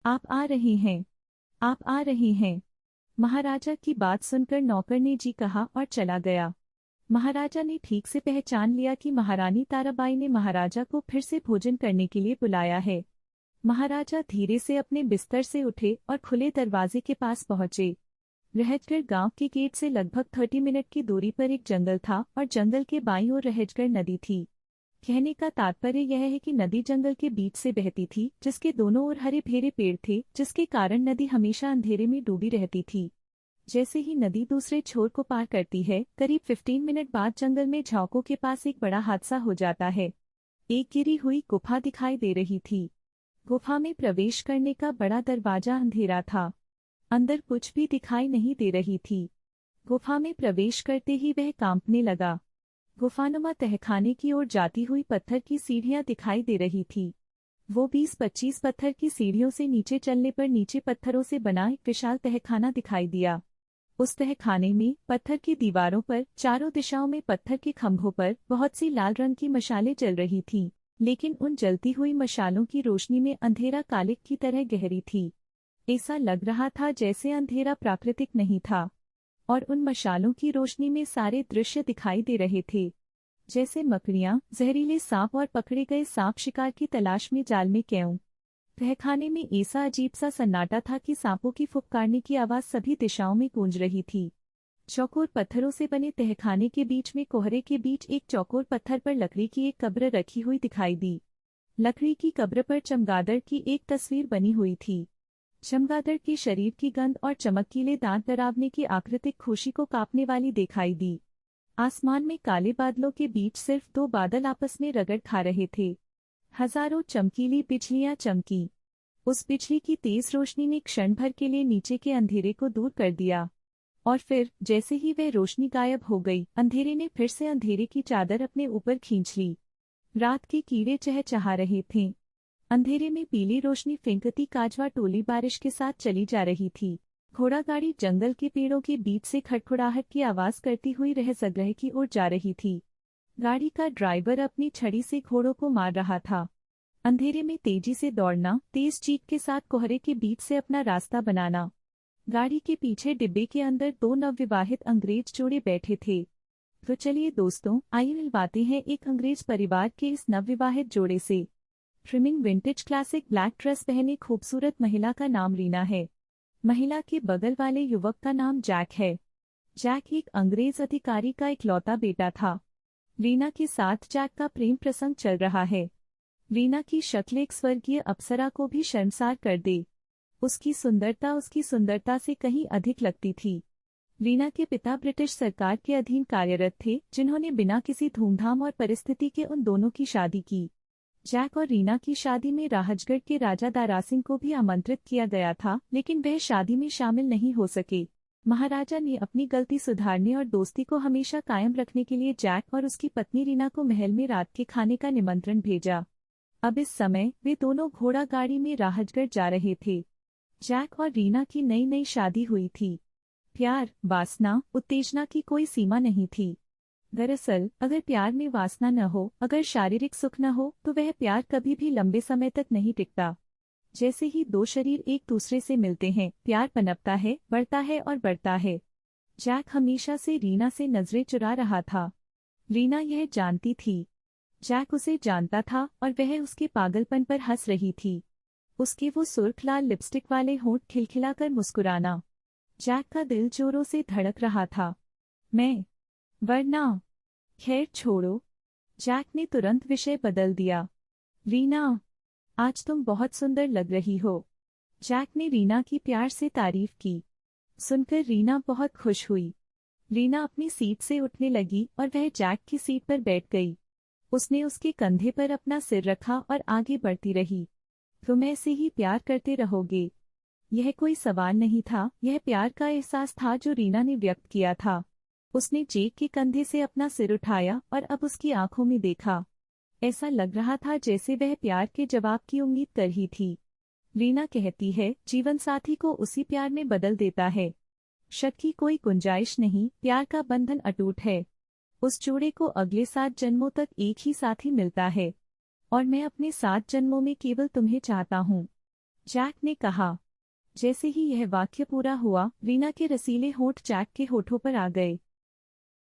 आप आ रहे हैं, आप आ रहे हैं। महाराजा की बात सुनकर नौकर ने जी कहा और चला गया। महाराजा ने ठीक से पहचान लिया कि महारानी ताराबाई ने महाराजा को फिर से भोजन करने के लिए बुलाया है। महाराजा धीरे से अपने बिस्तर से उठे और खुले दरवाजे के पास पहुंचे। रहजगढ़ गांव के गेट से लगभग 30 मिनट की दूरी पर एक जंगल था और जंगल के बाईं ओर रहजगढ़ नदी थी। कहने का तात्पर्य यह है कि नदी जंगल के बीच से बहती थी, जिसके दोनों ओर हरे भरे पेड़ थे, जिसके कारण नदी हमेशा अंधेरे में डूबी रहती थी। जैसे ही नदी दूसरे छोर को पार करती है, करीब 15 मिनट बाद जंगल में झांकों के पास एक बड़ा हादसा हो जाता है। एक गिरी हुई गुफा दिखाई दे रही थी। गुफा में प्रवेश करने का बड़ा दरवाजा अंधेरा था। अंदर कुछ भी दिखाई नहीं दे रही थी। गुफा में प्रवेश करते ही वह कांपने लगा। गुफानुमा तहखाने की ओर जाती हुई पत्थर की सीढ़ियां दिखाई दे रही थी। वो 20-25 पत्थर की सीढ़ियों से नीचे चलने पर नीचे पत्थरों से बना एक विशाल तहखाना दिखाई दिया। उस तहखाने में पत्थर की दीवारों पर चारों दिशाओं में पत्थर के खंभों पर बहुत सी लाल रंग की मशालें जल रही थीं, लेकिन उन जलती हुई मशालों की रोशनी में अंधेरा कालिक की तरह गहरी थी। ऐसा लग रहा था जैसे अंधेरा प्राकृतिक नहीं था और उन मशालों की रोशनी में सारे दृश्य दिखाई दे रहे थे, जैसे मकड़ियां, जहरीले सांप और पकड़े गए सांप शिकार की तलाश में जाल में क्यों। तहखाने में ऐसा अजीब सा सन्नाटा था कि सांपों की फुफकारने की आवाज सभी दिशाओं में गूंज रही थी। चौकोर पत्थरों से बने तहखाने के बीच में कोहरे के बीच एक चौकोर पत्थर पर लकड़ी की एक कब्र रखी हुई दिखाई दी। लकड़ी की कब्र पर चमगादड़ की एक तस्वीर बनी हुई थी। चमगादड़ के शरीर की गंध और चमकीले दांत डरावने की आकृतिक खुशी को कांपने वाली दिखाई दी। आसमान में काले बादलों के बीच सिर्फ 2 बादल आपस में रगड़ खा रहे थे। हजारों चमकीली बिजलियां चमकी। उस बिजली की तेज रोशनी ने क्षण भर के लिए नीचे के अंधेरे को दूर कर दिया, और फिर जैसे ही वह रोशनी गायब हो गई, अंधेरे ने फिर से अंधेरे की चादर अपने ऊपर खींच ली। रात के कीड़े चहचहा रहे थे। अंधेरे में पीली रोशनी फेंकती काजवा टोली बारिश के साथ चली जा रही थी। घोड़ा गाड़ी जंगल के पेड़ों के बीच से खड़खड़ाहट की आवाज करती हुई रहजगढ़ की ओर जा रही थी। गाड़ी का ड्राइवर अपनी छड़ी से घोड़ों को मार रहा था। अंधेरे में तेजी से दौड़ना, तेज चीख के साथ कोहरे के बीच से अपना रास्ता बनाना। गाड़ी के पीछे डिब्बे के अंदर 2 नवविवाहित अंग्रेज जोड़े बैठे थे। तो चलिए दोस्तों, आइए मिलवाते हैं एक अंग्रेज परिवार के इस नवविवाहित जोड़े से। Trimming vintage classic black dress पहने खूबसूरत महिला का नाम रीना है। महिला के बगल वाले युवक का नाम जैक है। जैक एक अंग्रेज अधिकारी का इकलौता बेटा था। रीना के साथ जैक का प्रेम प्रसंग चल रहा है। रीना की शक्ल एक स्वर्गीय अप्सरा को भी शर्मसार कर दे। उसकी सुंदरता से कहीं अधिक लगती थी। रीना के पिता ब्रिटिश सरकार के अधीन कार्यरत थे, जिन्होंने बिना किसी धूमधाम और परिस्थिति के उन दोनों की शादी की। जैक और रीना की शादी में राहजगढ़ के राजा दारा सिंह को भी आमंत्रित किया गया था, लेकिन वह शादी में शामिल नहीं हो सके। महाराजा ने अपनी गलती सुधारने और दोस्ती को हमेशा कायम रखने के लिए जैक और उसकी पत्नी रीना को महल में रात के खाने का निमंत्रण भेजा। अब इस समय वे दोनों घोड़ा गाड़ी में राहजगढ़ जा रहे थे। जैक और रीना की नई नई शादी हुई थी। प्यार, वासना, उत्तेजना की कोई सीमा नहीं थी। दरअसल अगर प्यार में वासना न हो, अगर शारीरिक सुख न हो, तो वह प्यार कभी भी लंबे समय तक नहीं टिकता। जैसे ही 2 शरीर एक दूसरे से मिलते हैं, प्यार पनपता है, बढ़ता है और बढ़ता है। जैक हमेशा से रीना से नजरें चुरा रहा था। रीना यह जानती थी। जैक उसे जानता था और वह उसके पागलपन पर हंस रही थी। उसके वो सुर्ख लाल लिपस्टिक वाले होंठ खिलखिलाकर मुस्कुराना। जैक का दिल जोरों से धड़क रहा था। वरना खैर छोड़ो। जैक ने तुरंत विषय बदल दिया। रीना, आज तुम बहुत सुंदर लग रही हो। जैक ने रीना की प्यार से तारीफ की। सुनकर रीना बहुत खुश हुई। रीना अपनी सीट से उठने लगी और वह जैक की सीट पर बैठ गई। उसने उसके कंधे पर अपना सिर रखा और आगे बढ़ती रही। तुम ऐसे ही प्यार करते रहोगे। यह कोई सवाल नहीं था, यह प्यार का एहसास था जो रीना ने व्यक्त किया था। उसने जैक के कंधे से अपना सिर उठाया और अब उसकी आंखों में देखा। ऐसा लग रहा था जैसे वह प्यार के जवाब की उम्मीद कर ही थी। रीना कहती है, जीवन साथी को उसी प्यार में बदल देता है। शक की कोई गुंजाइश नहीं, प्यार का बंधन अटूट है। उस जोड़े को अगले 7 जन्मों तक एक ही साथी मिलता है, और मैं अपने 7 जन्मों में केवल तुम्हें चाहता हूँ। जैक ने कहा। जैसे ही यह वाक्य पूरा हुआ, रीना के रसीले होंठ जैक के होठों पर आ गए।